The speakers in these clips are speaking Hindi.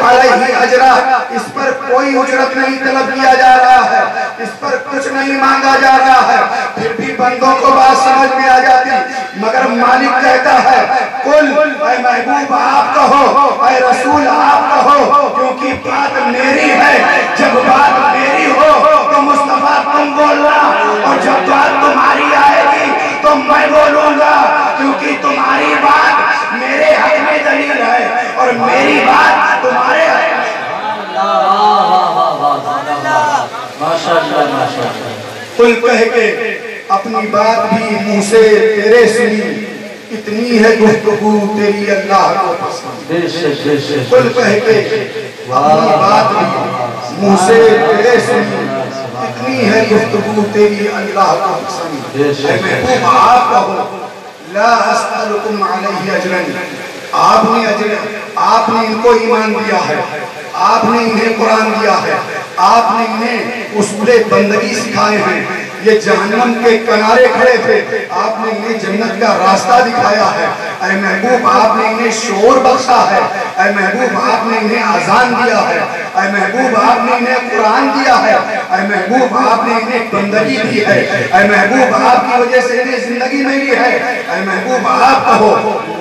अलैहि अजरा, इस पर कोई उजरत नहीं तलब किया जा रहा है, इस पर कुछ नहीं मांगा जा रहा है। फिर भी बंदों को बात समझ में आ जाती, मगर मालिक कहता है कुल ऐ महबूब आप कहो, ऐ रसूल आप कहो, क्योंकि बात मेरी है। जब बात मेरी हो तो मुस्तफा तुम बोलना, और जब बात तुम्हारी आएगी तो मैं बोलूंगा, क्योंकि तुम्हारी बात मेरे हक में दलील है और मेरी बात तुम्हारे हक में। कुल कह के अपनी बात भी मुंह से तेरे सुनी, इतनी है गुफ्तगू तेरी अल्लाह को पसंद। कुल कह के अपनी बात भी मुंह से तेरे सुनी, इतनी है गुफ्तगू तेरी अल्लाह को पसंद। महबूब आप कहो ला अस्अलुकुम अलैहि अजरन, आपने अजर, आपने इनको ईमान दिया है, आपने इन्हें कुरान दिया है, आपने इन्हें उसूले बंदगी सिखाए हैं। ये जहन्नम के किनारे खड़े थे, आपने इन्हें जन्नत का रास्ता दिखाया है। ऐ महबूब आपने इन्हें शोर बख्शा है, ऐ महबूब आपने इन्हें आजान दिया है, ऐ महबूब आपने इन्हें कुरान दिया है, ऐ महबूब आपने इन्हें बंदगी दी है, ऐ महबूब आपकी वजह से इन्हें जिंदगी मिली है। ऐ महबूब आप कहो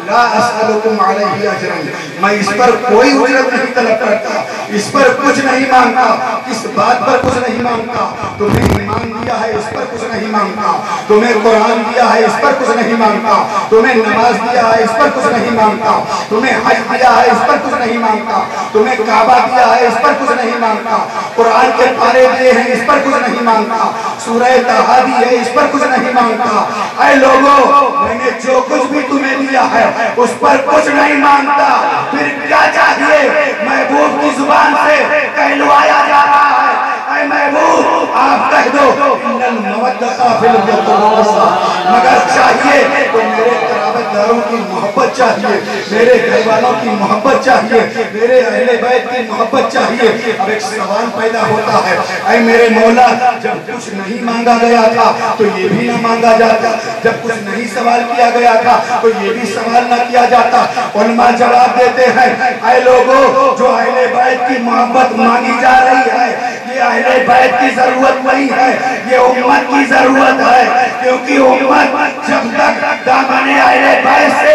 ला अस्अलुकुम अलैहि अजरन, मैं इस पर कोई उजरत नहीं तलब करता, इस पर कुछ नहीं मांगता, इस बात पर कुछ नहीं मांगता। तुम्हें ईमान दिया है इस पर कुछ नहीं मांगता, तुम्हें कुरान दिया है इस पर कुछ नहीं मांगता, तुम्हें नमाज दिया है इस पर कुछ नहीं मांगता, तुम्हें हज दिया है इस पर कुछ नहीं मांगता, तुम्हें काबा दिया है इस पर कुछ नहीं मांगता, कुरान के पारे दिए हैं इस पर कुछ नहीं मांगता, सूरह तहा दी है इस पर कुछ नहीं मांगता। ऐ लोगों, मैंने जो कुछ भी तुम्हें दिया है उस पर कुछ नहीं मांगता, फिर क्या चाहिए? महबूब की जुबान से कहलवाया जा रहा है, ऐ महबूब आप कह दो इन्नल मवद्दता फिल क़ुरबा, मगर चाहिए तो मेरे क़राबतदारों की मोहब्बत चाहिए, मेरे घर वालों की मोहब्बत चाहिए, मेरे अहले बैत की मोहब्बत चाहिए। अब एक सवाल पैदा होता है, ऐ मेरे मौला, जब कुछ नहीं मांगा गया था तो ये भी ना मांगा जाता, जब कुछ नहीं सवाल किया गया था तो ये भी सवाल ना किया जाता। उलमा जवाब देते हैं, ऐ लोगों, जो अहले बैत की मोहब्बत मांगी जा रही है, ये अहले बैत की जरूरत नहीं है, ये उम्मत की जरूरत है, क्योंकि उम्मत जब तक दामने अहले बैत से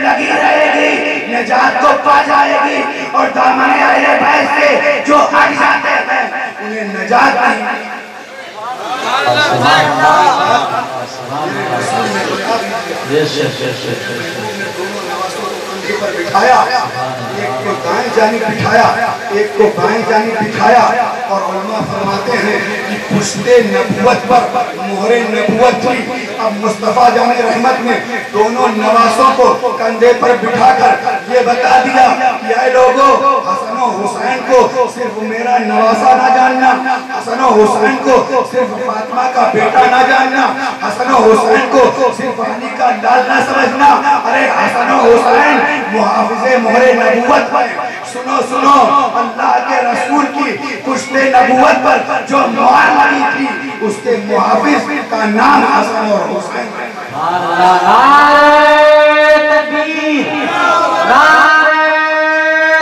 लगी रहेगी निजात को पा जाएगी, और दामने अहले बैत से जो हट जाते हैं उन्हें निजात नहीं। पर बिठाया, एक को दाएं जानिब बिठाया, एक को बाएं जानिब बिठाया, और उलमा फरमाते हैं कि पुश्ते नबुवत पर मोहरे नबुवत थी। अब मुस्तफा जाने रहमत ने दोनों नवासों को कंधे पर बिठाकर ये बता दिया कि ऐ लोगों, हसन और हुसैन को सिर्फ मेरा नवासा ना जानना, हसन और हुसैन को सिर्फ फातिमा का बेटा ना जानना, हसन और हुसैन को सिर्फ अली का लाल ना समझना। अरे हसन और हुसैन मुहाफिज़े मोहरे नबुवत है। सुनो सुनो, अल्लाह के रसूल की पुश्ते नबुवत पर जो मोहर लगी थी उसके मुहाफिज का नाम हसन और हुसैन है। नारे तकबीर, नारे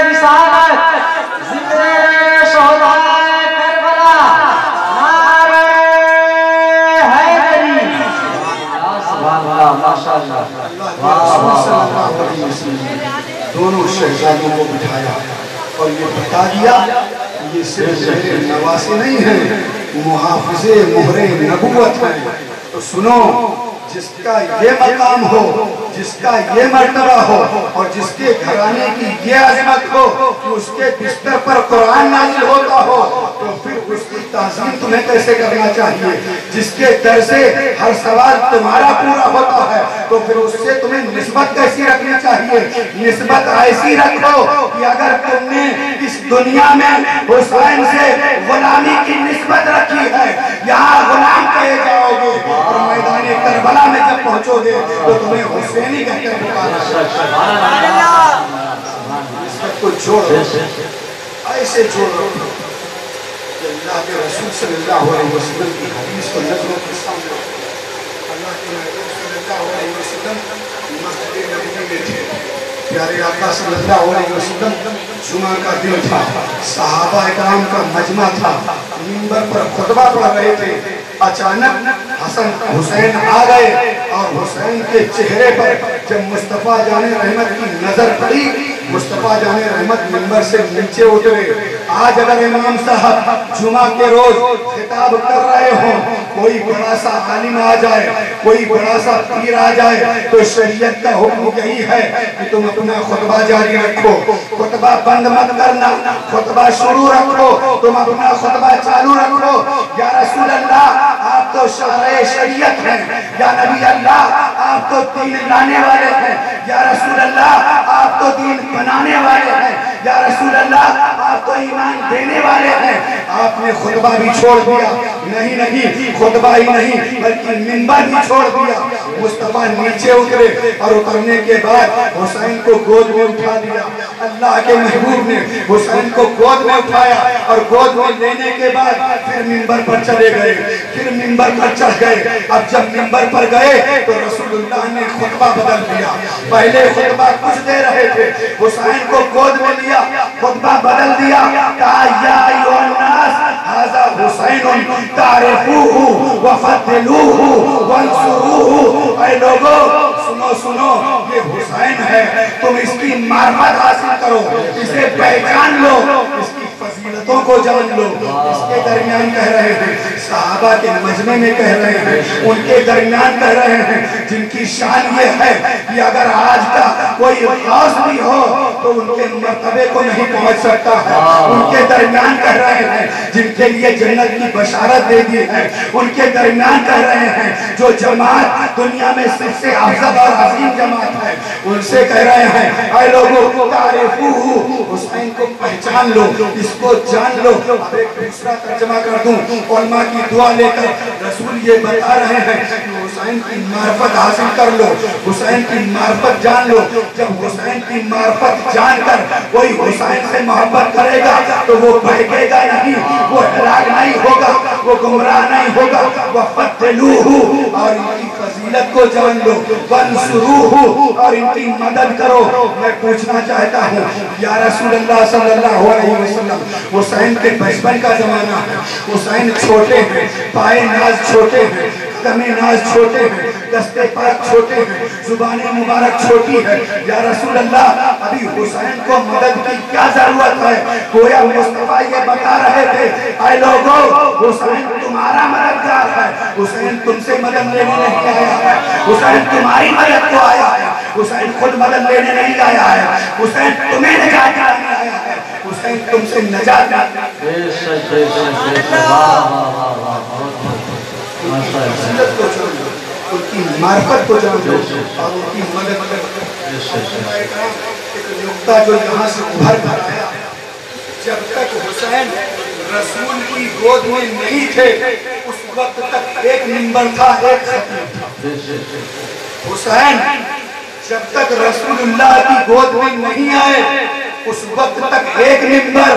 रिसालत, जिक्रे शोहदाए करबला, नारे हैदरी। सुभान अल्लाह, माशाअल्लाह, दोनों शहजादों को बिठाया और ये बता दिया ये सिर्फ मेरे नवासे नहीं है, मुहाफिज़े मोहरे नबुवत है। तो सुनो, जिसका ये मकाम हो, जिसका ये मर्तबा हो, और जिसके घराने की ये अज़मत हो कि उसके बिस्तर पर कुरान नाज़िल होता हो, तो फिर उसकी ताज़ीम तुम्हें कैसे करना चाहिए? जिसके दर से हर सवाल तुम्हारा पूरा होता है, तो फिर उससे तुम्हें निस्बत कैसी रखनी चाहिए? निस्बत ऐसी रखो कि अगर तुमने इस दुनिया में हुसैन से गुलामी की निस्बत रखी है, यहाँ गुलाम कहे जाओगे, और मैदान करबला में जब पहुंचोगे तो तुम्हें हुसैनी कहकर पुकारा। इसको जोड़ो, ऐसे जोड़ो कि अल्लाह के रसूल सल्लल्लाहु अलैहि वसल्लम की हदीस को नज़रों के सामने, अल्लाह के रसूल सल्लल्लाहु अलैहि वसल्लम मस्जिद नबवी में थे, प्यारे आका सल्लल्लाहु अलैहि वसल्लम जुमा का दिन था, सहाबा इकराम का मजमा था, मिंबर पर खुतबा पढ़ रहे थे। अचानक हसन हुसैन आ गए और हुसैन के चेहरे पर जब मुस्तफा जाने रहमत की नजर पड़ी, मुस्तफा जाने रहमत मिंबर से नीचे उतरे। आज अगर इमाम साहब जुमा के रोज खिताब कर रहे हो, कोई बड़ा सा आलिम आ जाए, कोई बड़ा सा पीर आ जाए, तो शरीयत का हुक्म यही है कि तुम अपना खुतबा जारी रखो, खुतबा बंद मत करना, खुतबा शुरू रखो, तुम अपना खुतबा चालू रखो। या रसूल अल्लाह, आप तो शारे शरीयत हैं, या नबी अल्लाह आप तो दीन लाने वाले हैं, या रसूल अल्लाह आप तो दीन बनाने वाले हैं, या रसूल अल्लाह आप तो ईमान देने वाले हैं। आपने खुतबा भी छोड़ दिया, नहीं खुतबा ही नहीं बल्कि मिंबर भी छोड़ दिया। मुस्तफा नीचे उतरे और उतरने के बाद हुसैन को गोद में उठा लिया। अल्लाह के महबूब ने हुसैन को गोद में उठाया और गोद में लेने के बाद फिर मिंबर पर चले गए, फिर मिंबर पर चढ़ गए। अब जब मिंबर पर गए तो रसूलुल्लाह ने खुतबा बदल दिया। पहले खुतबा कुछ दे रहे थे, हुसैन को गोद में लिया, खुतबा बदल दिया। कहा या अय्युहन नास हाज़ा हुसैनुन तारिफूहु व फद्दिलूहु वंसुरूहु। ऐ लोगों, सुनो सुनो, ये हुसैन है, तुम इसकी मार्फत हासिल करो, इसे पहचान लो, इसकी फजीलतों को जान लो। इसके दरमियान कह रहे हैं, सहाबा के मजमे में कह रहे हैं, उनके दरमियान कह रहे हैं जिनकी शान ये है कि अगर आज का कोई गौस भी हो तो उनके मर्तबे को नहीं पहुंच सकता है। उनके दरमियान कह रहे हैं जिनके लिए जन्नत की बशारत दे दी है, उनके दरमियान कह रहे हैं जो जमात दुनिया में सबसे अफजल और अजीम जमात है, उनसे कह रहे हैं ऐ लोगों, तारिफूहु, हुसैन को पहचान लो, इसको जान लो। अब एक दूसरा तर्जमा कर दूं, उलमा की दुआ लेकर रसूल ये बता रहे हैं कि हुसैन की मार्फत हासिल कर लो, हुसैन की मार्फत जान लो। जब हुसैन की मार्फत जानकर कोई हुसैन से मोहब्बत करेगा तो वो बहकेगा नहीं, वो हलाक नहीं होगा, वो गुमराह नहीं होगा। वह फद्दिलूहु, और इनकी फजीलत को जान लो, वंसुरूहु, और इनकी मदद करो। मैं पूछना चाहता हूँ या रसूलुल्लाह सल्लल्लाहु अलैहि वसल्लम, हुसैन के बचपन का जमाना है, हुसैन छोटे हैं, पाए नाज छोटे हैं, कदमे नाज छोटे हैं, दस्ते पाक छोटे हैं, जुबाने मुबारक छोटी है। या रसूल अल्लाह, अभी हुसैन को मदद की क्या जरूरत है? गोया मुस्तफा ये बता रहे थे, ऐ लोगों, हुसैन तुम्हारा मददगार है, हुसैन तुमसे मदद लेने नहीं आया है, हुसैन तुम्हारी मदद को आया है, हुसैन खुद मदद लेने नहीं आया है, हुसैन तुम्हें निजात दिलाने आया है, हुसैन तुमसे निजात उनकी मार्फत को जान लो और उनकी मदद करो। एक नुक्ता जो यहाँ से उभर कर आया, जब तक हुसैन रसूल की गोद में नहीं थे उस वक्त तक एक मिंबर था, एक खतीब था। हुसैन जब तक रसूलुल्लाह की गोद में नहीं आए उस वक्त तक एक मिंबर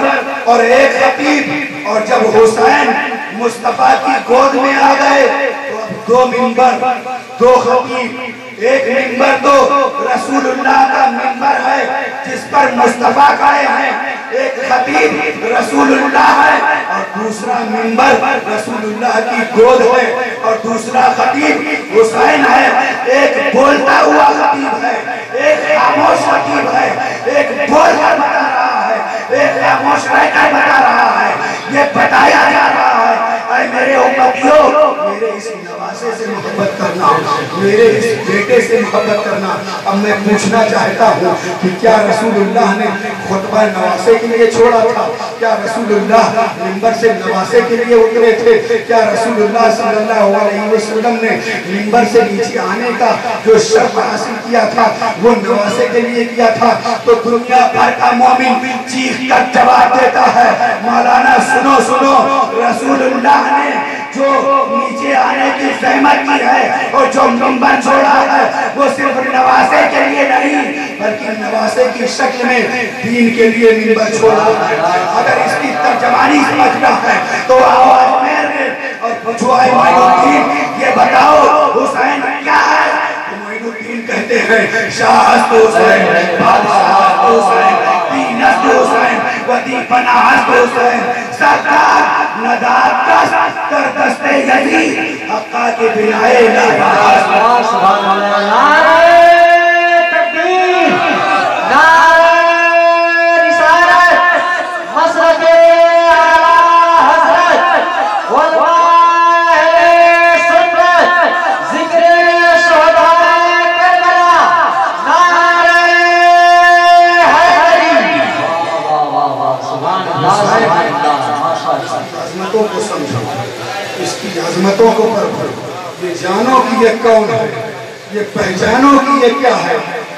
और एक खतीब, और जब हुसैन मुस्तफा की गोद में आ गए तो अब दो मिंबर, दो खतीब। एक मिंबर तो रसूलुल्लाह का मिंबर है जिस पर मुस्तफा खड़े हैं, एक खतीब रसूलुल्लाह है, और दूसरा मिंबर रसूलुल्लाह की गोद है, और दूसरा खतीब हुसैन है। एक बोलता हुआ खतीब है, एक खामोश खतीब है, एक बोलकर बता रहा है, एक खामोश रहकर बता रहा है। ये बताया जा रहा है, ऐ मेरे उम्मतियों, मेरे इस नवासे से मोहब्बत करना, मेरे इस बेटे से मोहब्बत करना। अब मैं पूछना चाहता हूँ कि क्या रसूलुल्लाह ने खुतबा नवासे के लिए छोड़ा था? क्या रसूलुल्लाह मिंबर से नवासे के लिए उतरे थे? क्या रसूलुल्लाह सल्लल्लाहु अलैहि वसल्लम ने मिंबर से नीचे आने का जो शर्फ हासिल किया था वो नवासे के लिए किया था? तो दुनिया भर का मोमिन चीख कर जवाब देता है, मौलाना सुनो सुनो, रसूलुल्लाह ने जो नीचे आने की जहमत की है और जो मिंबर छोड़ा है वो सिर्फ नवासे के लिए नहीं बल्कि नवासे की शक्ल में दीन के लिए मिंबर छोड़ा है। अगर इसकी तर्जमानी समझना है तो आओ अजमेर में और पूछो, मोइनुद्दीन ये बताओ हुसैन क्या है? मोइनुद्दीन कहते हैं, शाह हुसैन, बादशाह हुसैन, दीनत हुसैन, वदीफना हुसैन, सरकार नदार कर दस्ते यजीद, हक्का के बिनाए सुभान अल्लाह। नारे तकबीर, नारे रिसालत, मसरके आला हज़रत, वल्लाहे सुन्नत, ज़िक्रे शोहदाए करबला, नारे हैदरी। सुभान अल्लाह, माशाअल्लाह। अज़मतों को समझो, इसकी अज़मतों को परखो, ये जानो कि ये कौन है, ये पहचानो कि ये क्या है,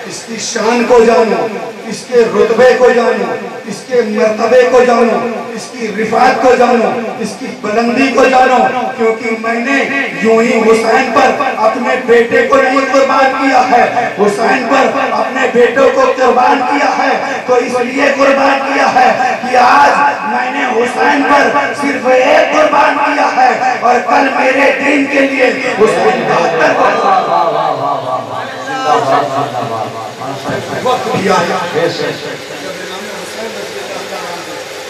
इसकी शान को जानो, इसके रुतबे को जानो, इसके मर्तबे को जानो, इसकी रिफात को जानो, इसकी बुलंदी को जानो। क्योंकि मैंने यूं ही हुसैन पर अपने बेटे को नहीं कुर्बान किया है, हुसैन पर अपने बेटों को कुर्बान किया है, तो इसलिए कुर्बान किया है कि आज मैंने हुसैन पर सिर्फ एक कुर्बान किया है और कल मेरे दिन के लिए हुसैन वक्त भी आया।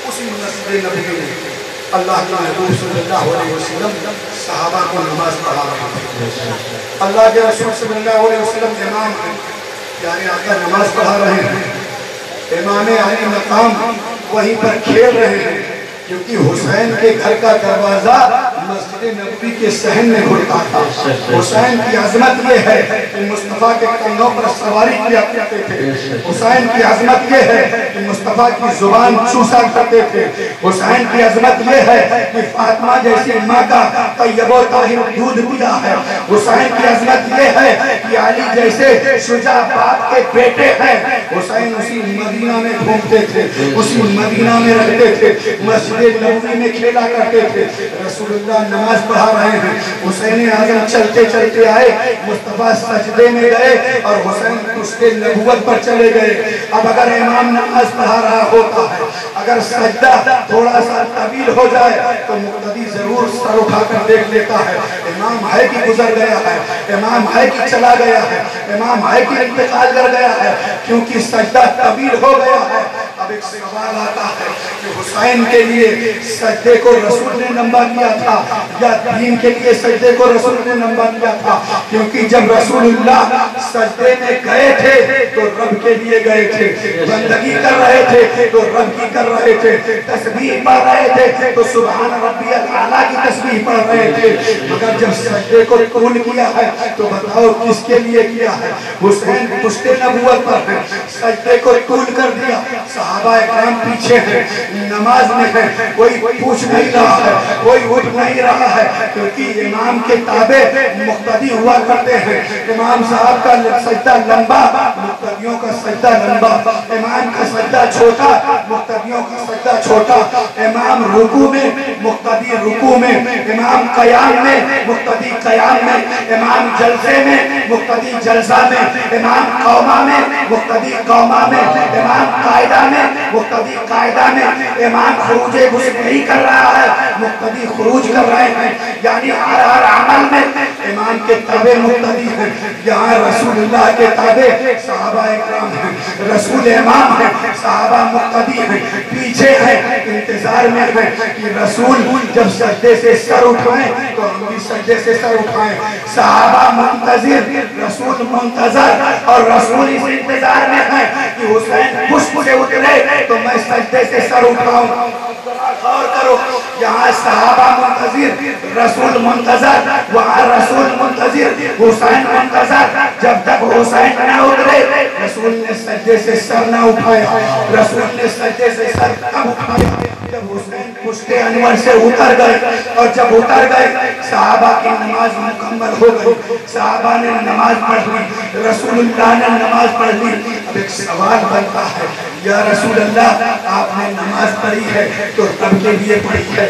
उसी मस्जिद नबी में अल्लाह के महबूब सल्लल्लाहु अलैहि वसल्लम सहाबा को नमाज पढ़ा रहे थे। अल्लाह के रसूल सल्लल्लाहु अलैहि वसल्लम इमाम हैं, यानी आकर नमाज पढ़ा रहे हैं, इमाम अली मकाम वहीं पर खेल रहे हैं, क्योंकि हुसैन के घर का दरवाजा मस्जिद नबवी के सहन में खुलता था। हुसैन की अजमत ये है कि मुस्तफ़ा के कंधों पर सवारी किया करते थे। हुसैन की अजमत ये है कि मुस्तफ़ा की जुबान चूसा करते थे। हुसैन की अजमत ये है कि फातिमा जैसी माँ का तैयबो ताहिर दूध पिया है। हुसैन की अजमत ये है कि अली जैसे शुजा बाप के बेटे हैं। हुसैन उसी मदीना में घूमते थे, उसी मदीना में रहते थे, मस्जिद नबवी में खेला करते थे। रसूलुल्लाह नमाज पढ़ा रहे हैं, हुसैन आज़म चलते चलते आए, मुस्तफ़ा सजदे में गए और हुसैन उसके नबूवत पर चले गए। अब अगर इमाम नमाज पढ़ा रहा होता है, अगर सजदा थोड़ा सा तवील हो जाए तो मुक्तदी जरूर सर उठाकर देख लेता है, इमाम है कि गुजर गया है, इमाम है कि चला गया है, इमाम है कि इंतकाल कर गया है, क्योंकि सजदा तवील हो गया है। अब एक सवाल आता है कि हुसैन के लिए सजदे को रसूल ने लंबा किया था या दीन के लिए सजदे को रसूल ने लंबा किया था? क्योंकि जब रसूलुल्लाह सजदे में गए थे तो रब के लिए गए थे, बंदगी कर रहे थे तो रब की कर रहे थे, तस्बीह पढ़ रहे थे तो सुभान रब्बियल आला की तस्बीह पढ़ रहे थे। मगर जब सजदे को तूल किया है तो बताओ किसके लिए किया है? हुसैन पुश्ते नबूवत पर है, सजदे को तूल कर दिया, सहाबा इकराम पीछे हैं, नमाज में है, कोई पूछ नहीं रहा है, कोई उठ नहीं रहा है, क्योंकि इमाम के ताबे मुक्तदी हुआ करते हैं। इमाम साहब का सजदा लंबा, मुक्तदियों का सजदा लंबा, इमाम का सजदा छोटा, मुक्तदियों का सजदा छोटा, इमाम रुकू में, मुक्तदी रुकू में, इमाम कयाम में, मुक्तदी कयाम में, इमाम जलसे में, मुक्तदी जलसा में, इमाम कौमा में, मुक्तदी कौमा में, इमाम कायदा में, मुक्तदी कायदा में, इमाम खुरूजे गुस्ताखी कर रहा है, मुक्तदी खुरूज कर रहे हैं, यानी हर अमल में इमाम के ताबे मुक्तदी हैं। यहाँ रसूलुल्लाह के ताबे सहाबा इकराम हैं, रसूल इमाम है, सहाबा मुक्तदी हैं, पीछे हैं, इंतजार में हैं कि रसूल जब सजदे से सर उठाएं तो हम भी सजदे से सर उठाएं। सहाबा मुंतजिर, रसूल मुंतजर, और रसूल इस इंतजार में है कि हुसैन पुष्प से उतरे तो मैं सजदे से सर उठाऊं। गौर करो, यहाँ सहाबा मुंतजिर, रसूल मुंतजर, वहाँ रसूल मुंतजिर, हुसैन मुंतजर। जब तक हुसैन न उतरे रसूल ने सजदे से सर न उठाया, रसूल ने सजदे से सर तब उठाया जब हुसैन पुश्ते अनवर से उतर गए। और जब उतर गए सहाबा की नमाज मुकम्मल हो गई, सहाबा ने नमाज पढ़ ली, रसूलुल्लाह ने नमाज पढ़ ली। अब एक सवाल बनता है, या रसूलल्लाह आपने नमाज पढ़ी है तो रब के लिए पढ़ी है,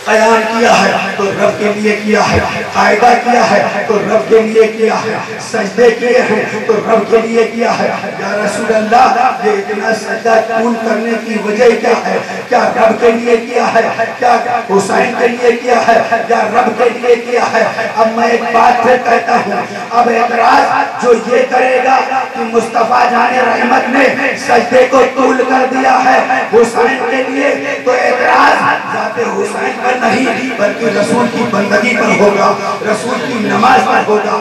कयाम किया है तो रब के लिए किया है, कायदा किया है तो रब के लिए किया है, सजदे किए हैं तो रब के लिए किया है। या रसूल अल्लाह, ये इतना सजदा कौन करने की वजह क्या है? क्या रब के लिए किया है? क्या हुसैन के लिए किया है? या रब के लिए किया है? अब मैं एक बात फिर कहता हूँ, अब एतराज जो ये करेगा कि मुस्तफा जाने रहमत ने सजदे को तूल कर दिया है हुसैन के लिए, तो एतराज जाते हुसैन पर नहीं बल्कि रसूल की बंदगी पर होगा, रसूल की नमाज पर होगा।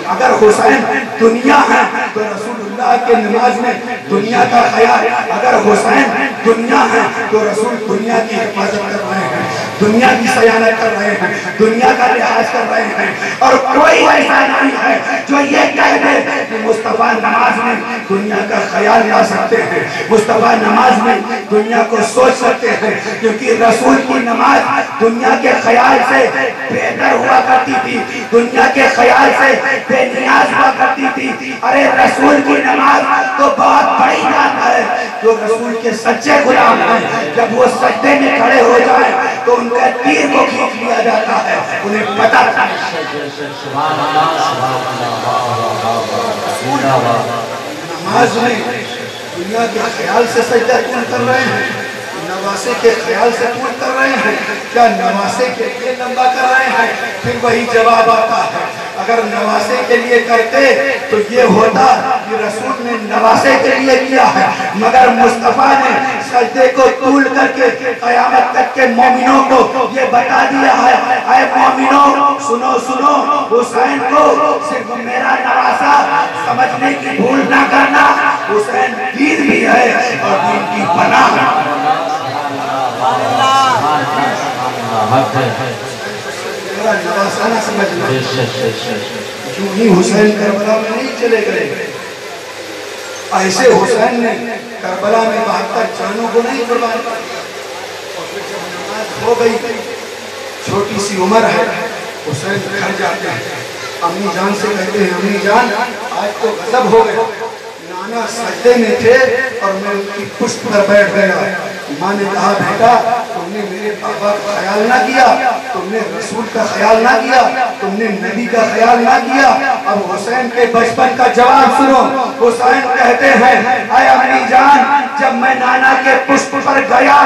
अगर हुसैन दुनिया है तो रसूलुल्लाह के नमाज में दुनिया का ख्याल, अगर हुसैन दुनिया है तो रसूल दुनिया की हिफाजत कर रहे हैं, दुनिया की सयानत कर रहे हैं, दुनिया का लिहाज कर रहे हैं। और कोई ऐसा नहीं है जो ये कह दे कि मुस्तफा नमाज में दुनिया का ख्याल ला सकते हैं, मुस्तफा नमाज में दुनिया को सोच सकते हैं, क्योंकि रसूल की नमाज दुनिया के ख्याल से बेहतर हुआ करती थी, दुनिया के ख्याल से बेनियाज हुआ करती थी। अरे रसूल की नमाज तो बहुत बड़ी बात है। जो रसूल के सच्चे गुलाम हैं, जब वो सजदे में खड़े हो जाए तो उनका तीर को खींच लिया जाता है, उन्हें पता था। नमाज में दुनिया के ख्याल से सजदा कौन कर रहे हैं? नवासे के ख्याल से कौन कर रहे हैं? क्या नवासे के लिए लंबा कर रहे हैं? फिर वही जवाब आता है, अगर नवासे के लिए करते तो ये होता कि रसूल ने नवासे के लिए किया है, मगर मुस्तफा ने सजदे को तूल करके कयामत तक के मोमिनों को ये बता दिया है, ऐ मोमिनों सुनो सुनो, हुसैन को सिर्फ मेरा नवासा समझने की भूल ना करना, हुसैन दीन भी है और दीन की पनाह है। नवासा ना समझना, यूं ही हुसैन करबला में नहीं चले गए, ऐसे हुसैन ने करबला में 72 जानों को नहीं कुर्बान किया। और फिर जब नमाज हो गई, छोटी सी उम्र है, हुसैन घर जाते हैं, अम्मी जान से कहते हैं, अम्मी जान आज तो गजब हो गए, नाना सजदे में थे और मैं उनकी पुष्ट पर बैठ गया। माँ ने कहा, बेटा तुमने मेरे पापा का ख्याल ना किया, तुमने रसूल का ख्याल ना किया, तुमने नबी का ख्याल ना किया। अब हुसैन के बचपन का जवाब सुनो। हुसैन कहते हैं, ऐ अम्मी जान, जब मैं नाना के पुष्प पर गया,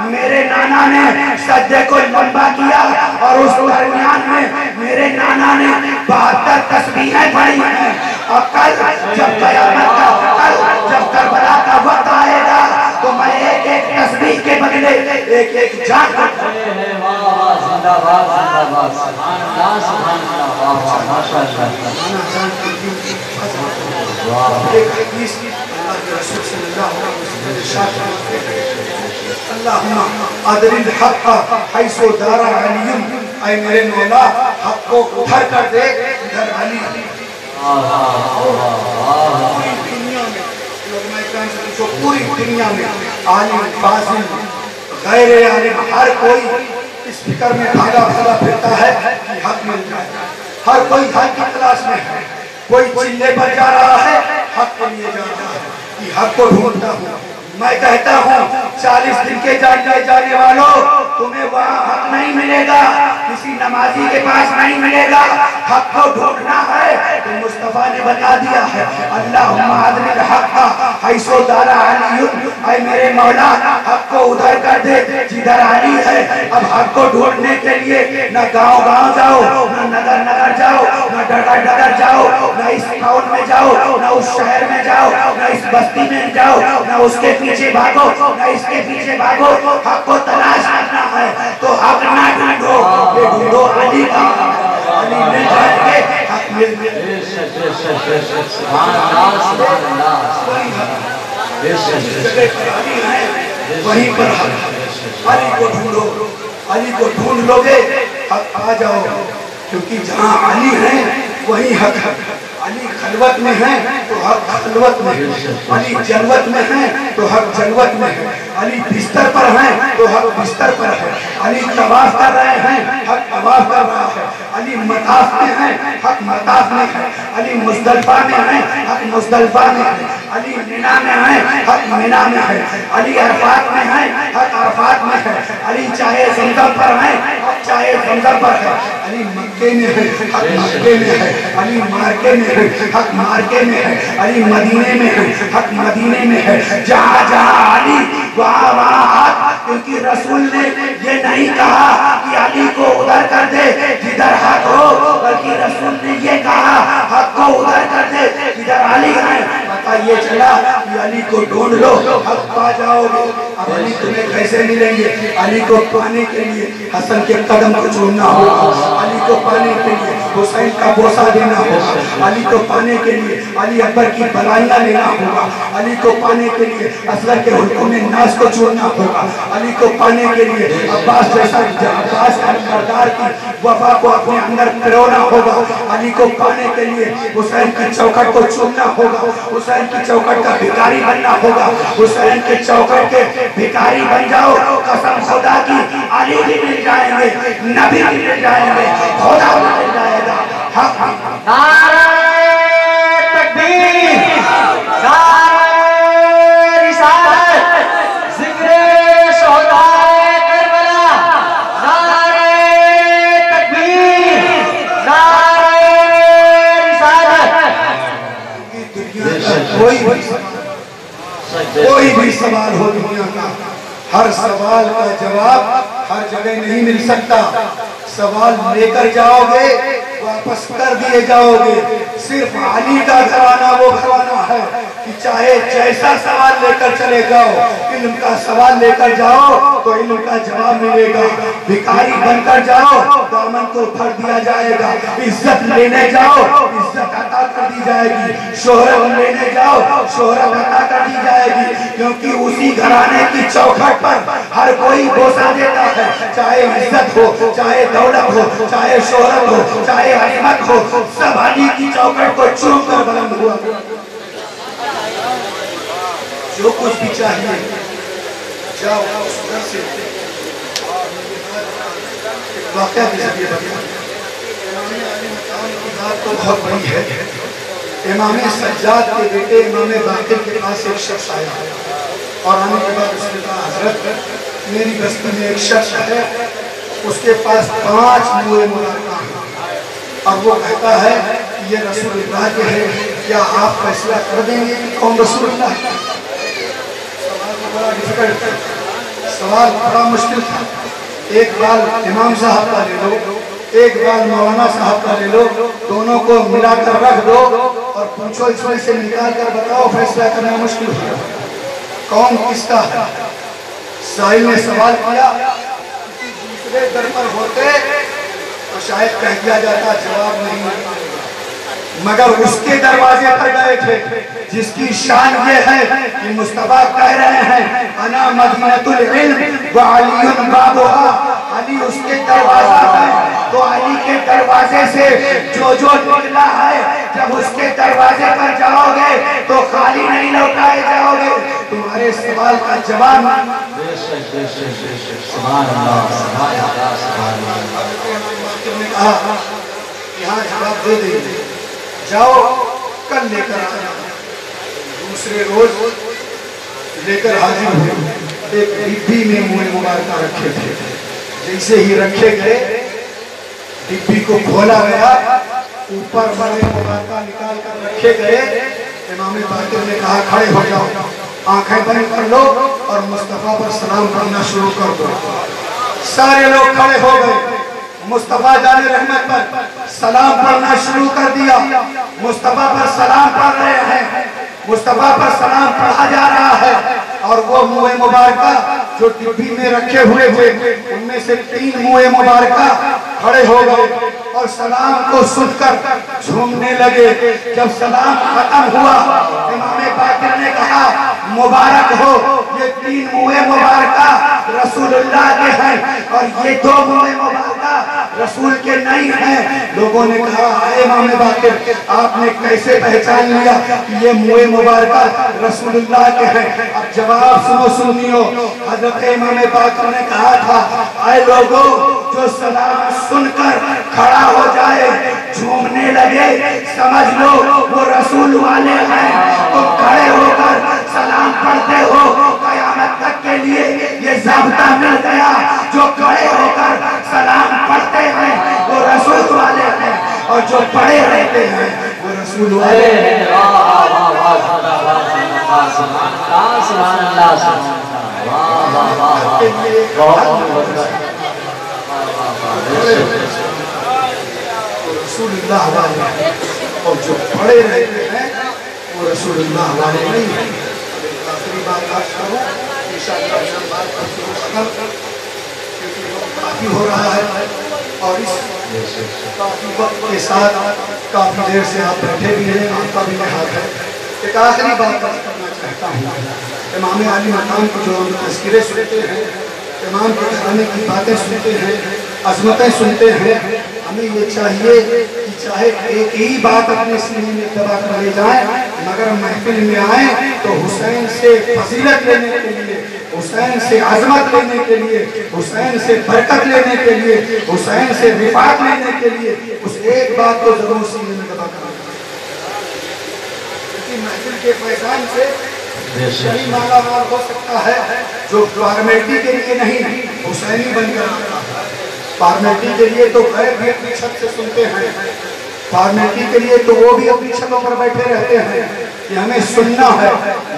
मेरे नाना ने सजदे को लंबा किया और उस दरमियान में मेरे नाना ने 72 तस्बीहें पढ़ी हैं। और कल जब कयामत का, कल जब करबला का वक्त आएगा तो मैं एक एक तस्बीह के बदले एक एक जान ऐ मेरे मौला हक को उधर कर दे इधर अली। पूरी दुनिया में आलिम फाजिल गैर आलिम हर कोई इस फिक्र में भागा भागा फिरता है कि हक मिल जाए, हर कोई हक की तलाश में है, कोई चिल्ले पर जा रहा है, हक के लिए जा रहा है कि हक को ढूंढता हूँ। मैं कहता हूँ 40 दिन के जाने वालों, तुम्हें वहाँ हक नहीं मिलेगा, किसी नमाजी के पास नहीं मिलेगा, हक को ढूंढना है तो मुस्तफा ने बता दिया है, अल्लाहुम्मा अदरिल हक़्क़ा हैसो दारा अली, ऐ मेरे मौला हक को उधर कर दे जिधर अली है। अब हक को ढूंढने के लिए न गाँव गाँव जाओ, न नगर नगर जाओ, न डगर डगर जाओ, न इस टाउन में जाओ, न उस शहर में जाओ, न इस बस्ती में जाओ, न उसके पीछे भागो, न इसके पीछे भागो, हक को तलाश करना है तो हक ना ढूंढो, ये ढूंढो अली का, अली मिल जाएंगे, हक मिल वहीं पर अली को ढूंढो, अली को ढूंढ लोगे हक आ जाओ, क्योंकि जहाँ अली है वहीं हक है। अली खलवत में है तो हक खलवत में है, अली जलवत में है तो हक जलवत में है, अली बिस्तर पर है तो हक बिस्तर पर है, अली तवाफ कर रहे हैं हक तवाफ कर रहा है, अली मताफ में है हक मताफ में है, अली मुज़दलिफा में है हक मुज़दलिफा में है, अली मिना में है, हक मिना में है। अली अरफात में है, हक अरफात में है। अली चाहे ज़मज़म पर है, हक चाहे ज़मज़म पर है। अली मक्के में है, हक मक्के में है। अली मार्के में है, हक मार्के में है। अली मदीने में है, हक मदीने में है। जहाँ जहाँ अली वहाँ वहाँ हक, क्योंकि रसूल ने ये नहीं कहा कि अली को उधर कर दे जिधर हक हो, बल्कि रसूल ने ये कहा हक को उधर कर दे जिधर अली है। पता ये चला कि अली को ढूंढ लो, हक पा जाओगे। अब अली तुम्हें कैसे मिलेंगे? अली को पाने के लिए हसन के कदम को चूमना होगा, अली को पाने के लिए हुसैन का बोसा देना होगा, अली को पाने के लिए अली अकबर की बलाइयाँ लेना होगा, अली को पाने के लिए असगर के हुक्म नाज को चूमना होगा, अली को पाने के लिए अब्बास जैसा अब्बास सरदार की वफा को अपने अंदर पिरोना होगा, अली को पाने के लिए हुसैन की चौखट को चूमना होगा, हुसैन की चौखट का भिखारी बनना होगा। हुसैन के चौखट के भिखारी बन जाओ, कसम खुदा की अली भी मिल जाएंगे, नबी भी मिल जाएंगे, खुदा भी मिल जाएगा। नारे तकबीर, नारे रिसालत, जिक्रे शोहदाए करबला, नारे तकबीर, नारे रिसालत। कोई भी सवाल हो दुनिया का, हर सवाल का जवाब हर जगह नहीं मिल सकता। सवाल लेकर जाओगे वापस कर दिए जाओगे। सिर्फ अली का घराना वो घराना है कि चाहे जैसा सवाल लेकर चले जाओ, इल्म का सवाल लेकर जाओ तो इल्म का जवाब मिलेगा। भिखारी बनकर जाओ, दामन को भर दिया जाएगा। इज्जत लेने जाओ, इज्जत अता कर दी जाएगी। शोहरत लेने जाओ, शोहरत अता कर दी जाएगी, क्योंकि उसी घराने की चौखट पर हर कोई बोसा देता है। चाहे इज्जत हो, चाहे दौलत हो, चाहे शोहरत हो, चाहे अजमत हो, सब अली की चौखट को चूम कर बुलंद हुआ। जो कुछ भी चाहिए जाओ उस घर से। वाकया भी बात तो बहुत बड़ी है। इमाम सज्जाद के बेटे इमाम बाकिर के पास एक शख्स आया और आने के बाद उसने कहा, हजरत मेरी बस्ती में एक शख्स है, उसके पास 5 मुए मुलाका हैं और वो कहता है कि ये रसूलुल्लाह के हैं, क्या आप फैसला कर देंगे कि कौन रसूलुल्लाह है? सवाल बड़ा मुश्किल था। एक बार इमाम साहब का ले लो, एक बार मौलाना साहब का ले लो, दोनों को मिलाकर रख दो और पूछो इसमें से निकाल कर बताओ, फैसला करना मुश्किल है कौन किसका है। साहिल ने सवाल किया, दूसरे दर पर होते तो शायद कह दिया जाता जवाब नहीं, मगर उसके दरवाजे पर गए थे जिसकी शान ये है कि मुस्तफा कह रहे हैं अना मदीनतुल इल्म व अलीयुन बाबुहा। अली उसके दरवाजा है, तो अली के दरवाजे से जो जो निकला है, जब उसके दरवाजे पर जाओगे तो खाली नहीं लौटाए जाओगे। तुम्हारे सवाल का जवाब यहाँ जवाब दे देंगे, जाओ कल लेकर आना। दूसरे रोज लेकर हाजिर हुए। एक डिब्बी में मुँह मुबारक रखे थे। जैसे ही रखे गए, डिब्बी को खोला गया, ऊपर मुँह मुबारक निकाल कर रखे गए। इमाम बाकिर ने कहा, खड़े हो जाओ, आंखें बंद कर लो और मुस्तफा पर सलाम करना शुरू कर दो। सारे लोग खड़े हो गए। मुस्तफा जाने रहमत पर सलाम पढ़ना शुरू कर दिया। मुस्तफा पर सलाम पढ़ रहे हैं, मुस्तफा पर सलाम पढ़ा जा रहा है और वो मुँह मुबारक जो डिब्बी में रखे हुए थे, उनमें से 3 मुँह मुबारक खड़े हो गए और सलाम को सुनकर झूमने लगे। जब सलाम खत्म हुआ, इमाम बाकिर ने कहा, मुबारक हो, ये 3 मुँह मुबारक रसूलुल्लाह के हैं और ये 2 मुँह मुबारक रसूल के नहीं हैं। लोगों ने कहा, इमाम बाकिर आपने कैसे पहचान लिया कि ये मुँह मुबारक रसूलुल्लाह के हैं? अब जवाब सुनो सुनियो। हजरत इमाम बाकिर ने कहा था, आए लोगों, जो जो सलाम सुनकर खड़ा हो जाए, झूमने लगे, समझ लो वो रसूल वाले हैं। तो खड़े होकर सलाम पढ़ते हो, कयामत तक के लिए ये ज़ाब्ता मिल गया। जो खड़े होकर सलाम पढ़ते हैं वो रसूल वाले हैं, और जो पढ़े रहते हैं वो रसूल वाले हैं। रसूलुल्लाह वाले हैं, और जो पढ़े रहते हैं वो रसूलुल्लाह वाले नहीं है। आखिरी बात आज करूँ, काफी हो रहा है, और इस काफी वक्त के साथ काफी देर से आप बैठे भी हैं, आपका भी हाथ है। एक आखिरी बात करना चाहता हूँ। इमाम अली मकाम को जो हम तज़किरे सुनते हैं, इमाम के घराने की बातें सुनते हैं, अज़मतें सुनते हैं, हमें ये चाहिए कि चाहे एक ही बात अपने सीने में दबा कर ले जाए, मगर महफिल में आए तो हुसैन से फजीलत लेने के लिए, हुसैन से अजमत लेने के लिए, हुसैन से बरकत लेने के लिए, हुसैन से रिफात लेने के लिए उस एक बात को जरूर सीने में दबा कर, क्योंकि महफिल के फैजान से यही माला माल हो सकता है जो फॉर्मेलिटी के लिए नहीं, हुसैनी बनकर आता है। फॉर्मेलिटी के लिए तो गैर भी अपनी छत से सुनते हैं, फॉर्मेलिटी के लिए तो वो भी अपनी छतों पर बैठे रहते हैं कि हमें सुनना है,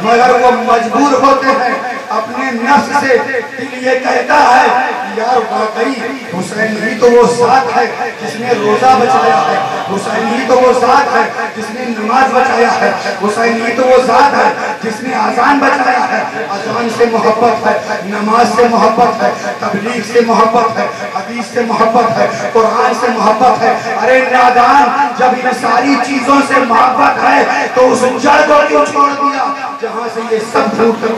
मगर वो मजबूर होते हैं अपने नफ्स से। दिल ये कहता है यार वाकई हुसैन ही तो वो ज़ात है जिसने रोज़ा बचाया है, हुसैन ही तो वो ज़ात है जिसने नमाज बचाया है, हुसैन ही तो वो ज़ात है जिसने अजान बचाया है। अजान से मोहब्बत है, नमाज से मोहब्बत है, तबलीग से मोहब्बत है, हदीस से मोहब्बत है, कुरान से मोहब्बत है। अरे नादान, जब इन सारी चीजों से मोहब्बत है तो उस जड़ को क्यों छोड़ दिया जहां से ये सब फूट कर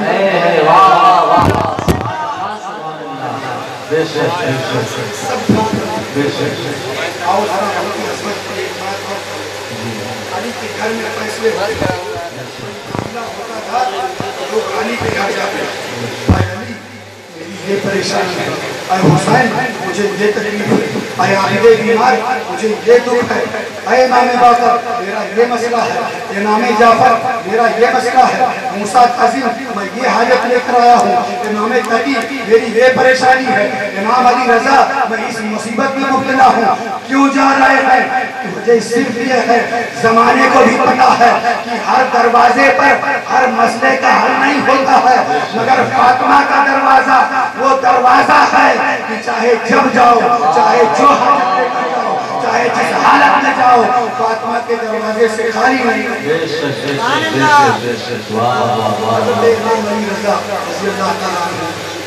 अली के घर में फैसले होता था, लोग अली के घर जाते, अली मेरी ये परेशानी है, अरे हुसैन मुझे ये तकलीफ है, अरे आलिदे बीमार मुझे ये दुख है, अरे इमाम बाकर मेरा ये मसला है, इमाम जाफर मेरा ये मसला है, मूसा कासिम मैं ये हालत लेकर आया हूँ, इमाम तकी मेरी ये परेशानी है, इमाम अली रजा मैं इस मुसीबत में मुब्तला हूँ। क्यों जा रहे हैं? मुझे सिर्फ ये है, जमाने को भी पता है कि हर दरवाजे पर हर मसले का हल नहीं होता है, मगर फातिमा का दरवाजा वो दरवाजा है कि चाहे जब जाओ, चाहे जो हालत लेकर जाओ, चाहे जिस हालत में जाओ, फातिमा के दरवाजे से खाली नहीं।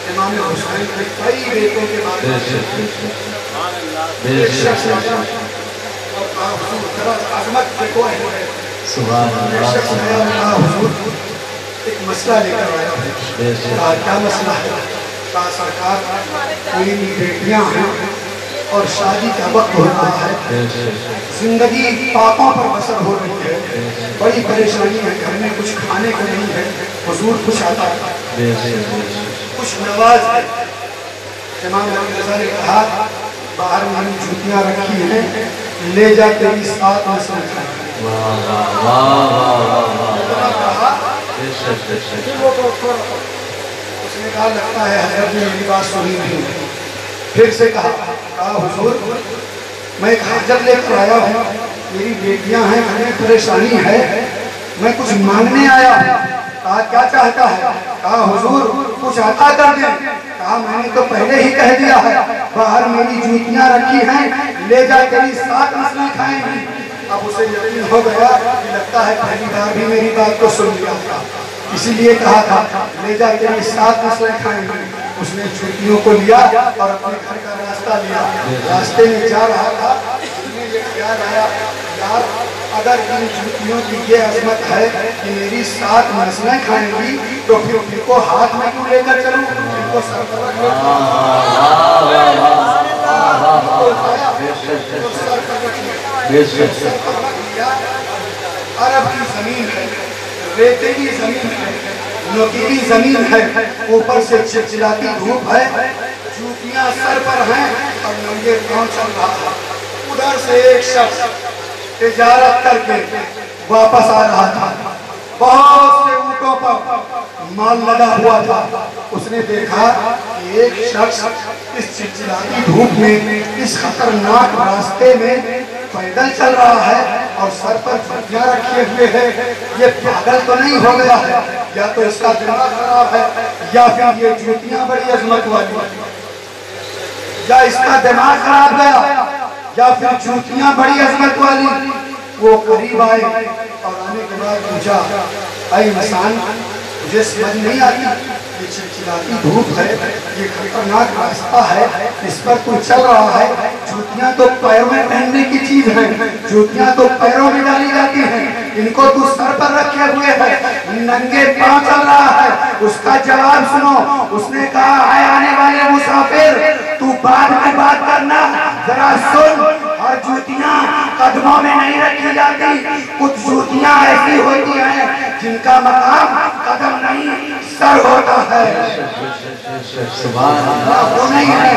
इमाम हुसैन के कई बेटों के बारे में अजमत देखो है, एक मसला लेकर आया है। क्या मसला है? कहा सरकार कोई बेटियां हैं और शादी का वक्त हो रहा है, जिंदगी पापों पर बसर हो रही है, बड़ी परेशानी है, घर में कुछ खाने को नहीं है, हुजूर कुछ आता है, कुछ नवाज है। इमाम अली रज़ा ने कहा बाहर में जूतियां रखी हैं, ले जा तेरी साथ में सो जाए। उसने कहा लगता है हजरत ने मेरी बात सुनी नहीं। फिर से कहा हुजूर मैं एक हाजत लेकर आया हूँ, मेरी बेटियां हैं, हमें परेशानी है, मैं कुछ मांगने आया हूँ। कहा क्या चाहता है? कहा हुजूर कुछ अता कर दे। कहा मैंने तो पहले ही कह दिया है, बाहर मेरी जूतियां रखी हैं, ले जा तेरी साथ मसला खाएंगी। अब उसे यकीन हो गया कि लगता है पहली बार भी मेरी बात को सुन लिया था, इसीलिए कहा था ले जा तेरी साथ मसला खाएंगी। उसने जूतियों को लिया और अपने घर का रास्ता लिया। रास्ते में जा रहा था, उसने ये ख्याल आया यार अगर इन जूतियों की ये अजमत है कि मेरी साथ मसलें खाएंगी तो फिर इनको हाथ में क्यों लेकर चलूं, इनको सर पर रख लिया। अरब की जमीन है, रेतीली जमीन है, नुकीली जमीन है, ऊपर से चिलचिलाती धूप है, जूतियां जूतियां सर पर हैं और नंगे पांव चल रहा है। उधर से एक शख्स तिजारत करके वापस आ रहा था। बहुत से ऊँटों पर माल लगा हुआ था। उसने देखा कि एक शख्स इस चिलचिलाती धूप में इस खतरनाक रास्ते में पैदल चल रहा है और सर पर जूतियां रखे हुए है। ये पागल तो नहीं हो गया है, या तो इसका दिमाग खराब है, या फिर ये जूतियां बड़ी अजमत वाली, या इसका दिमाग खराब गया, या फिर जूतियां बड़ी अजमत वाली। वो करीब आए और आने के बाद पूछा, ऐ इंसान, मुझे समझ नहीं आती, ये चिलचिलाती धूप है, ये खतरनाक रास्ता है, इस पर तू चल रहा है। जूतियां तो पैरों में पहनने की चीज है, जूतियां तो पैरों में डाली जाती हैं, इनको तू सर पर रखे हुए है, नंगे पांव चल रहा है। उसका जवाब सुनो। उसने कहा, है आने वाले मुसाफिर, तू बाद में बात करना, जरा सुन। और जूतियां कदमों में नहीं रखी जाती। कुछ जूतियां ऐसी होती हैं जिनका मकाम कदम नहीं सर होता है। वो नहीं है,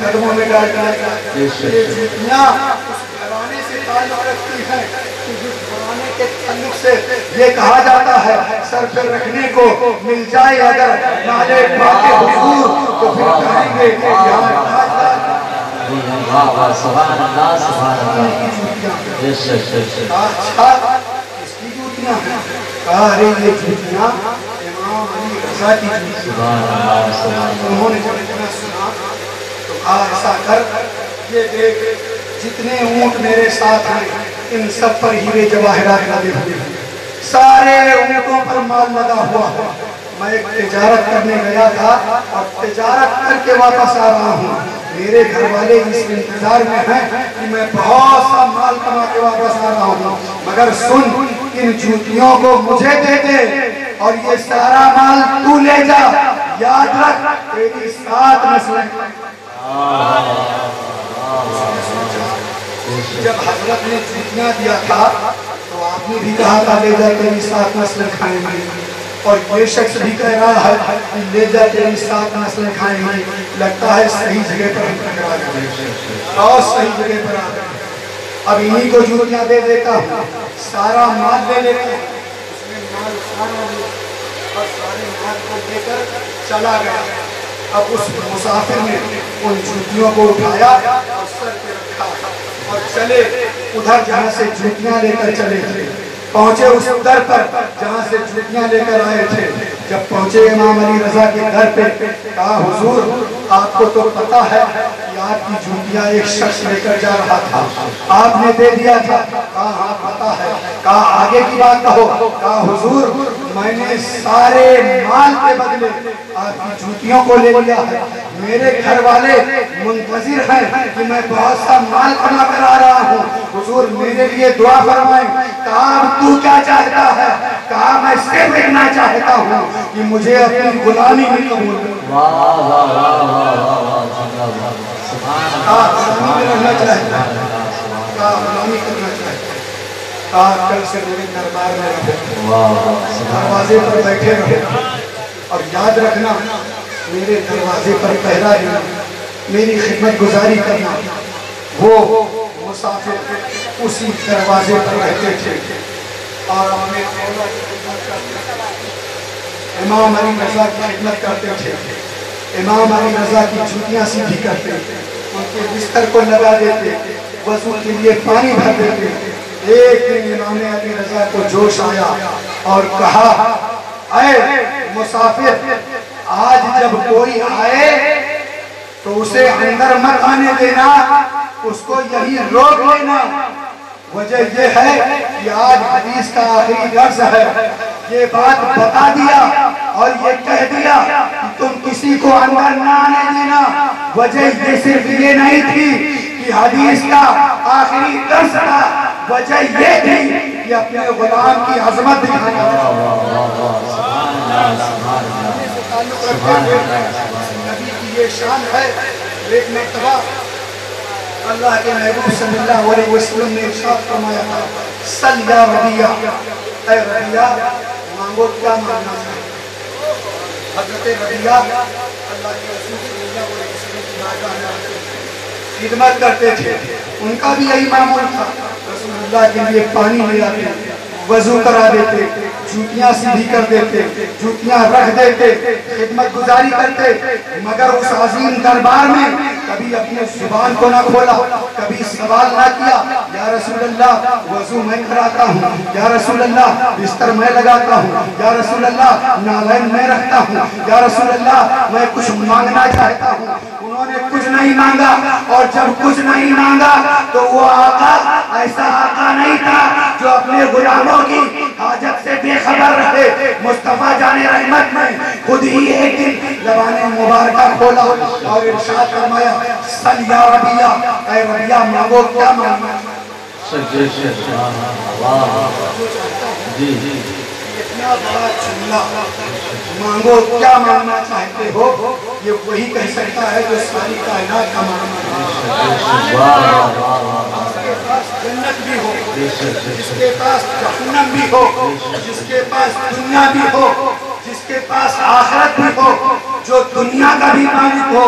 कदमों में डाल जाएगा। ये जूतियां उस घराने से ताल्लुक रखती है, जिस घराने के ताल्लुक से ये कहा जाता है, सर पे रखने को मिल जाए अगर नाले बाके हुजूर, तो फिर कहेंगे इसकी जूतियां हैं। अरे ये जूतियां इमाम अली रज़ा की जूतियां। उन्होंने जब इतना सुना तो कहा, ऐसा कर, ये देख, जितने ऊंट मेरे साथ हैं इन सब पर हीरे जवाहरात लगे हुए हैं, सारे ऊंटों पर माल लगा हुआ है। मैं एक तिजारत करने गया था और तिजारत करके वापस आ रहा हूँ। मेरे घर वाले इस इंतजार में हैं कि मैं बहुत सा माल कमा के वापस आ रहा हूँ, मगर सुन, इन जूतियों को मुझे दे दे और ये सारा माल तू ले जा। याद रख, तेरी 7 नस्लें। जब हजरत ने जूतियां दिया था तो आपने भी कहा था, ले जा, तेरी 7 नस्लें खाएंगे। और ये शख्स भी कह रहा है, ले जा, तेरी 7 नस्लें खाएंगे। लगता है सही जगह पर टकरा गए और सही जगह पर आ गए। अब इन्हीं को जूतियां दे देता हूँ, सारा माल ले लेता हूँ। उसने माल सारा लिया और सारे माल को लेकर चला गया। अब उस मुसाफिर ने उन जूतियों को उठाया और सर पे रखा और चले उधर जहाँ से जूतियां लेकर चले थे। पहुंचे उस दर पर जहाँ से जूतियां लेकर आए थे। जब पहुंचे इमाम अली रज़ा के घर पे, कहा, हुजूर, आपको तो पता है कि आपकी जूतियां एक शख्स लेकर जा रहा था, आपने दे दिया था। कहा, हाँ पता है। कहा, आगे की बात कहो। कहा, हुजूर, मैंने सारे माल के बदले आपकी जूतियों को ले लिया है। मेरे घर वाले मुंतजिर हैं कि मैं बहुत सा माल कमा कर आ रहा हूँ, हुजूर मेरे लिए दुआ फरमाएं। कहा, तू क्या चाहता है? कहा, मैं सिर्फ इतना चाहता हूँ कि मुझे अपनी गुलामी में कबूल कर। रहना चाहता है, गुलामी करना चाहता है। कल से मेरे दरबार में रहो, दरवाजे पर बैठे रहो और याद रखना, मेरे दरवाजे पर पहरा देना, मेरी खिदमत गुजारी करना। वो मुसाफिर उसी दरवाजे पर रहते थे और अपने इमाम अली रज़ा की खिदमत करते थे। इमाम अली रज़ा की जूतियां सीधी करते, उनके बिस्तर को लगा देते, वज़ू के लिए पानी भर देते। एक दिन इमाम अली रज़ा को जोश आया और कहा, ऐ मुसाफिर, आज जब कोई आए तो उसे अंदर मत आने देना, उसको यही रोक लेना। वजह यह है कि आज हदीस का आखिरी दर्स है। ये बात बता दिया और ये कह दिया कि तुम किसी को अंदर ना आने देना। वजह ये सिर्फ ये नहीं थी कि हदीस का आखिरी दर्स था, वजह ये थी कि अपने गुलाम की अजमत दिखाना। नबी की ये शान है। एक मर्तबा अल्लाह के महबूब सल्लल्लाहु अलैहि वसल्लम ने इरशाद फरमाया था, सल या रबिया, ऐ रबिया, मांगो क्या मांगना चाहिए। हज़रत रबिया अल्लाह के रसूल सल्लल्लाहु अलैहि वसल्लम खिदमत करते थे, उनका भी यही मामूल था। रसूलुल्लाह के लिए पानी ले आते, वजू करा देते, जूतियां सीधी कर देते, जूतियां रख देते, खिदमत गुजारी करते, मगर उस अजीम दरबार में कभी अपने जुबान को ना खोला, कभी सवाल ना किया, या रसूलल्लाह वजू मैं कराता हूँ, या रसूलल्लाह बिस्तर मैं लगाता हूँ, या रसूलल्लाह नालैन मैं रखता हूँ, या रसूलल्लाह मैं कुछ मांगना चाहता हूँ। उन्होंने कुछ नहीं मांगा, और जब कुछ नहीं मांगा तो वो आका ऐसा आका नहीं था जो अपने गुलामों की हाजत से बेखबर रहे। मुस्तफा जाने रहमत में खुद ही एक दिन ज़बाने मुबारका खोला और इरशाद फरमाया, सल या रबिया, ऐ रबिया मांगो क्या मांगना। इतना बड़ा जुमला, मांगो क्या मांगना चाहते हो, ये वही कह सकता है जो सारी कायनात का जिसके पास जन्नत भी हो, जिसके पास जहन्नम भी हो, जिसके पास दुनिया भी हो, जिसके पास आखिरत भी हो, जो दुनिया का भी मालिक हो,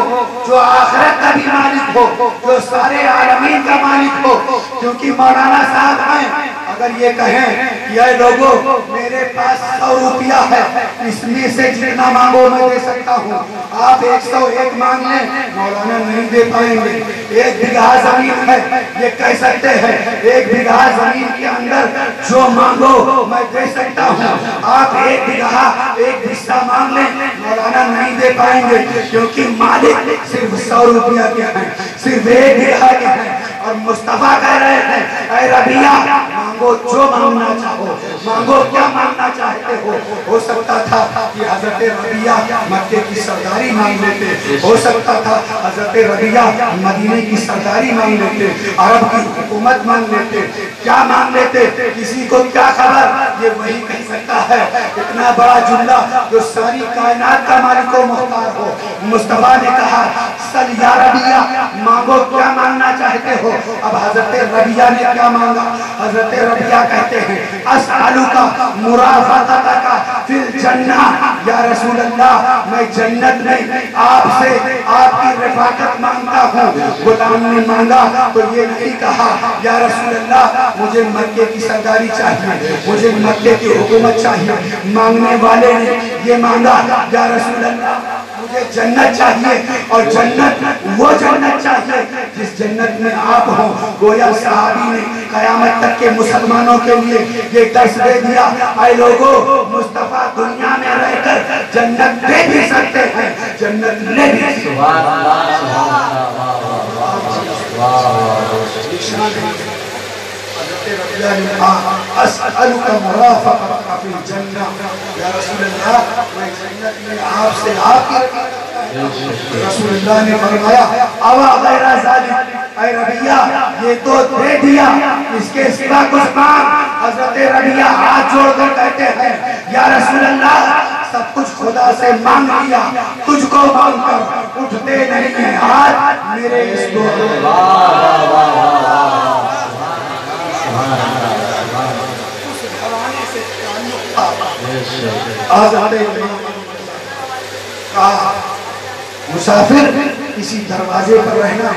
जो आखिरत का भी मालिक हो, जो सारे आलमीन का मालिक हो। क्योंकि मौलाना साहब हैं, अगर ये कहें कि ये लोगों मेरे पास 100 रुपया है, इसमें से जितना मांगो मैं दे सकता हूँ, आप 101 मांग लें, मौलाना नहीं दे पाएंगे। 1 बीघा जमीन है, ये कह सकते हैं 1 बीघा जमीन के अंदर जो मांगो मैं दे सकता हूँ। आप 1 बीघा 1 हिस्सा मांग लें, मौलाना नहीं दे पाएंगे, क्योंकि मालिक सिर्फ 100 रुपया के हैं, सिर्फ 1 बीघा के हैं। और मुस्तफा कह रहे हैं, ऐ रबिया मांगो जो मांगना चाहो, मांगो क्या मांगना चाहते हो सकता था कि हजरत रबिया मक्के की सरदारी मांग लेते, हो सकता था हजरत रबिया मदीने की सरदारी मांग लेते, अरब की हुकूमत मांग लेते, क्या मांग लेते, किसी को क्या खबर। ये वही कह सकता है इतना बड़ा जुमला जो सारी कायनात का मालिक व मुख्तार हो। मुस्तफा ने कहा, सल या रबिया मांगो क्या मांगना चाहते हो। अब हजरत रबिया ने क्या मांगा। हजरत रबिया कहते हैं, अस्अलुका मुराफातका फिल जन्नह, या रसूल अल्लाह मैं जन्नत में आपसे आपकी रफाकत मांगता हूँ। गुलाम ने मांगा तो ये नहीं कहा, या रसूल अल्लाह मुझे मक्के की सरदारी चाहिए, मुझे मक्के की हुकूमत चाहिए। मांगने वाले ने ये मांगा, या रसूल अल्लाह मुझे जन्नत चाहिए, और जन्नत वो जन्नत चाहिए जिस जन्नत में आप हो। गोया सहाबी ने कयामत तक के मुसलमानों के लिए ये दर्श दे दिया, ऐ लोगों मुस्तफा दुनिया में रहकर जन्नत ले भी सकते हैं, जन्नत ले भी सकते हैं। अस्अलुका मुराफक़तका फ़िल जन्नह, या रसूल अल्लाह मैं जन्नत में आपसे आपकी रसूलुल्लाह ने फरमाया, अवा गैरा ज़ालिक, ऐ रबिया ये तो दे दिया, इसके सिवा कुछ मांग। हज़रत रबिया हाथ जोड़कर कहते हैं, या रसूल अल्लाह सब कुछ खुदा से मांग लिया, तुझको मांगकर उठते नहीं है हाथ मेरे इस मुसाफिर किसी दरवाजे पर रहना।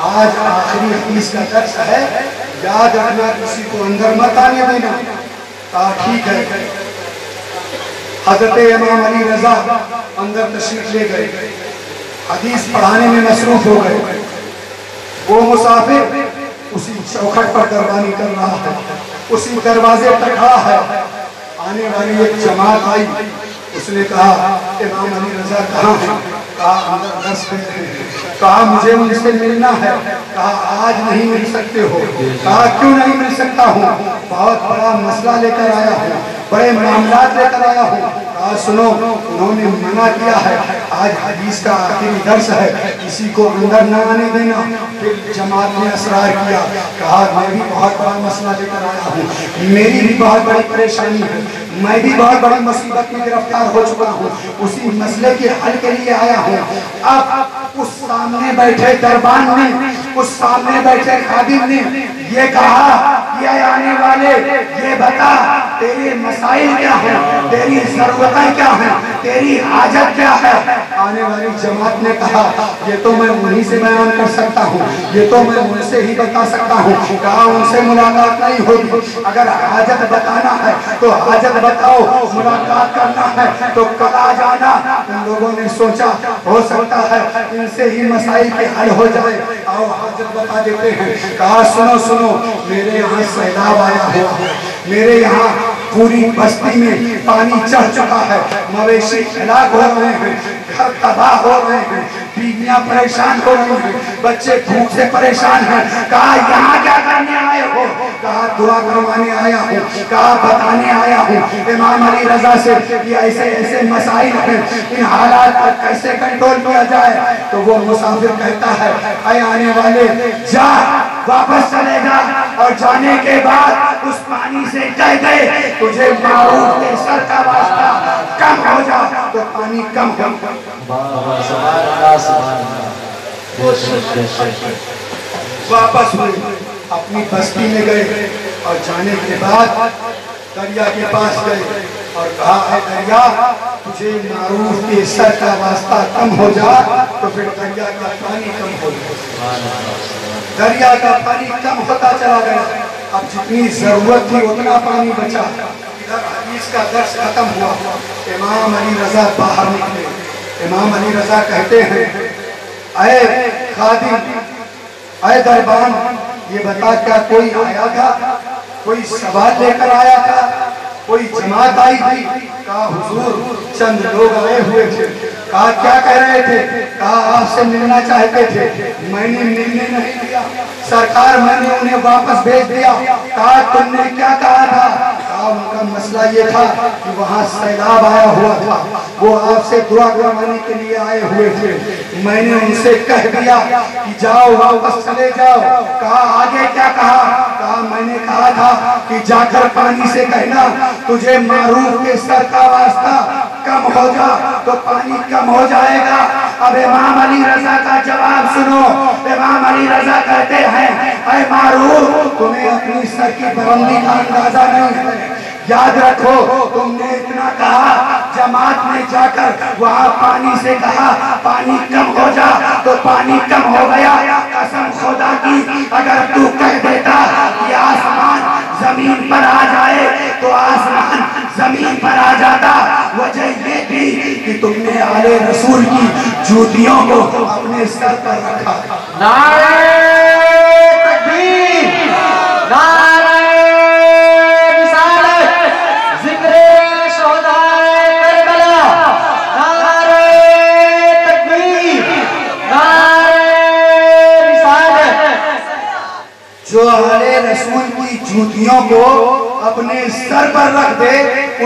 आज आखिरी हदीस का दर्स है, याद रखना किसी को अंदर मत आने देना। कहा ठीक है। हजरत इमाम अली रजा अंदर तशरीफ ले गए, हदीस पढ़ाने में मसरूफ हो गए। वो मुसाफिर उसी चौखट पर दरबानी कर रहा है, उसी दरवाजे पर खड़ा है। आने वाली एक जमात आई, उसने कहा इमाम अली रजा कहाँ है। कहा अंदर दर्स करते हैं। कहा मुझे उनसे मिलना है। कहा आज नहीं मिल सकते हो। कहा क्यों नहीं मिल सकता हूँ, बहुत बड़ा मसला लेकर आया हूँ, बड़े मामला लेकर आया हूँ। कहा सुनो, उन्होंने मना किया है, आज हदीस का आखिरी दर्स है, किसी को अंदर न आने देना। फिर जमात ने असरार किया, कहा मैं भी बहुत बड़ा मसला लेकर आया हूँ, मेरी भी बहुत बड़ी परेशानी है, मैं भी बहुत बड़ी मुसीबत में गिरफ्तार हो चुका हूँ, उसी मसले के हल के लिए आया हूँ। अब उस सामने बैठे दरबान ने उस सामने बैठे खादिम ने ये कहा कि आने वाले ये बता तेरे मसाइल क्या है, तेरी जरूरतें क्या है, तेरी हाजत क्या है। आने वाली जमात ने कहा ये तो मैं उन्हीं से बयान कर सकता हूँ, ये तो मैं उनसे ही बता सकता हूँ। कहा उनसे मुलाकात नहीं होगी, अगर हाजत बताना है तो हाजत बताओ, मुलाकात करना है तो कल आ जाना। उन लोगों ने सोचा हो सकता है इनसे ही मसाइल के हल हो जाए, आओ हाजत बता देते हैं। कहा सुनो सुनो, मेरे यहाँ सैलाब आया हुआ है, मेरे यहाँ पूरी बस्ती में पानी चढ़ चुका है, मवेशी हलाक हो रहे हैं, घर तबाह हो रहे हैं, बीवियां परेशान हो रही हैं, बच्चे भूख से परेशान हैं। कहा यहाँ क्या करने आए हो? कहा दुआ करवाने आया हूँ, कहा बताने आया हूँ इमाम अली रजा से कि ऐसे ऐसे मसाइल हैं, इन हालात पर कैसे कंट्रोल किया जाए। तो वो मुसाफिर कहता है आए आने वाले जा वापस चले जा, और जाने के बाद उस पानी से कह गए तुझे मारूफ के सर का वास्ता कम हो जा, तो पानी कम हो। वापस हुए, अपनी बस्ती में गए और जाने के बाद दरिया के पास गए और कहा है दरिया तुझे मारूफ के सर का वास्ता कम हो जा, तो फिर दरिया का पानी कम हो गया, दरिया का पानी कम होता चला गया। अब जितनी जरूरत थी उतना पानी बचा। इधर हदीस का दर्स खत्म हुआ, इमाम अली रजा बाहर निकले। इमाम अली रजा कहते हैं अरे खादिम, अरे दरबान, ये बता क्या कोई आया था, कोई सवाल लेकर आया था, कोई जमात आई थी? कहा हुजूर चंद लोग आए हुए थे। कहा क्या कह रहे थे? कहा आपसे मिलना चाहते थे, मैंने मिलने नहीं दिया सरकार, मैंने उन्हें वापस भेज दिया। कहा तुमने क्या कहा था? कहा उनका मसला ये था कि वहाँ सैलाब आया हुआ था, वो आपसे दुआ करवाने के लिए आए हुए थे, मैंने उनसे कह दिया कि जाओ वापस चले जाओ। कहा आगे क्या कहा? कहा मैंने कहा था कि जाकर पानी से कहना तुझे मारूफ के सर का वास्ता कम हो जा, तो पानी कम हो जाएगा। अब इमाम अली रजा का जवाब सुनो। इमाम अली रजा कहते हैं ऐ मारूफ, तुम्हें अपनी सर की बुलंदी का अंदाजा नहीं है, याद रखो तुमने इतना कहा, जमात ने जाकर वहाँ पानी से कहा पानी कम हो जा, तो पानी कम हो गया। कसम खुदा की अगर तू कह देता कि आसमान जमीन पर आ जाए तो आसमान जमीन पर आ जाता। वजह ये थी कि तुमने आले रसूल की जूतियों को अपने सर पर रखा। नारे तकबीर, नारे रिसालत, जिक्रे शोहदाए करबला, नारे तकबीर, नारे रिसालत। जो आले रसूल की जूतियों को अपने सर पर रख दे,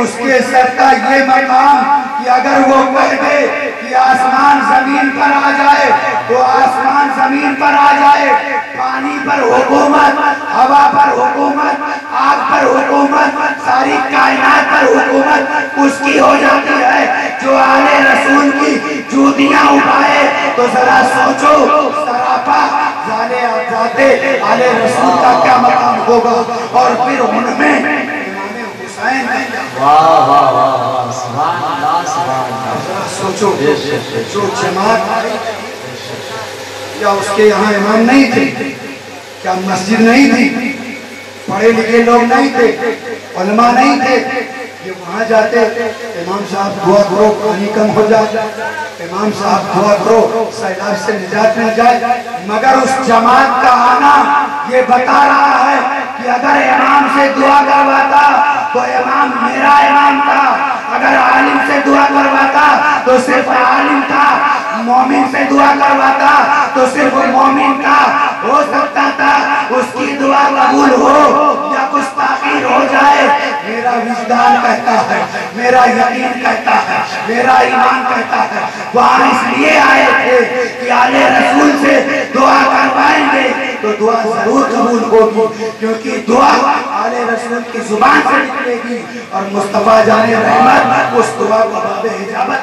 उसके सर का ये मकाम कि अगर वो कह दे कि आसमान जमीन पर आ जाए तो आसमान जमीन पर आ जाए, पानी पर हुकूमत, हवा पर हुकूमत, आग पर हुकूमत, सारी कायनात पर हुकूमत उसकी हो जाती है। जो आले रसूल की जूतियां उठाए तो जरा सोचो सरापा जाने जाते आले रसूल का क्या मकाम होगा। और फिर उनमें वाह वाह वाह, सुभान अल्लाह, सुभान अल्लाह। सोचो जो जमात आई क्या उसके यहाँ इमाम नहीं थे? क्या मस्जिद नहीं थी? पढ़े लिखे लोग नहीं थे? उलमा नहीं थे? ये वहाँ जाते इमाम साहब दुआ करो पानी कम हो जाए, इमाम साहब दुआ करो सैलाब से निजात मिल जाए। मगर उस जमात का आना ये बता रहा है कि अगर इमाम से दुआ करवाता तो इमाम मेरा इमाम था, अगर आलिम से दुआ करवाता तो सिर्फ आलिम था, मोमिन से दुआ करवाता तो सिर्फ मोमिन था। हो सकता था उसकी दुआ कबूल हो या कुछ ताकीर हो जाए। मेरा विजदान कहता है, मेरा यकीन कहता है, मेरा ईमान कहता है वहाँ इसलिए आए थे कि आले रसूल से दुआ करवाएंगे तो दुआ जरूर कबूल होगी, क्योंकि दुआ आले रसूल की जुबान से निकलेगी और मुस्तफा जाने रहमत उस दुआ को बाबे इजाबत